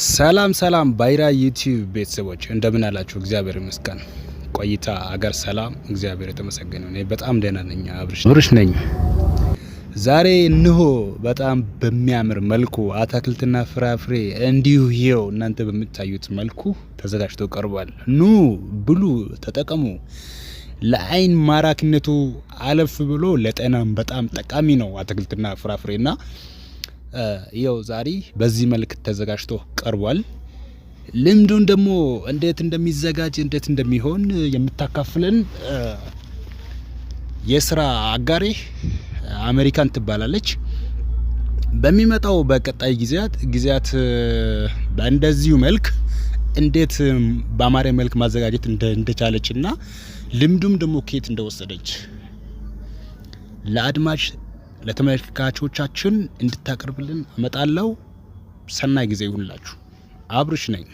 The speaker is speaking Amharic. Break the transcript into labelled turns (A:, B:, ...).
A: ሰላም ባይራ ዩቲዩብ ቤተሰቦች እንደምን አላችሁ? እግዚአብሔር ይመስገን። ቆይታ አገር ሰላም፣ እግዚአብሔር የተመሰገነ ነው። በጣም ደህና ነኝ። አብርሽ ነኝ። ዛሬ እንሆ በጣም በሚያምር መልኩ አትክልትና ፍራፍሬ እንዲሁ ይሄው እናንተ በምታዩት መልኩ ተዘጋጅቶ ቀርቧል። ኑ ብሉ፣ ተጠቀሙ። ለአይን ማራኪነቱ አለፍ ብሎ ለጤናም በጣም ጠቃሚ ነው አትክልትና ፍራፍሬና ይኸው ዛሬ በዚህ መልክ ተዘጋጅቶ ቀርቧል። ልምዱን ደግሞ እንዴት እንደሚዘጋጅ እንዴት እንደሚሆን የምታካፍለን የስራ አጋሬ አሜሪካን ትባላለች። በሚመጣው በቀጣይ ጊዜያት በእንደዚሁ መልክ እንዴት በአማረ መልክ ማዘጋጀት እንደቻለችና ልምዱም ደግሞ ከየት እንደወሰደች ለአድማጭ ለተመልካቾቻችን እንድታቀርብልን አመጣለሁ። ሰናይ ጊዜ ይሁንላችሁ። አብርሽ ነኝ።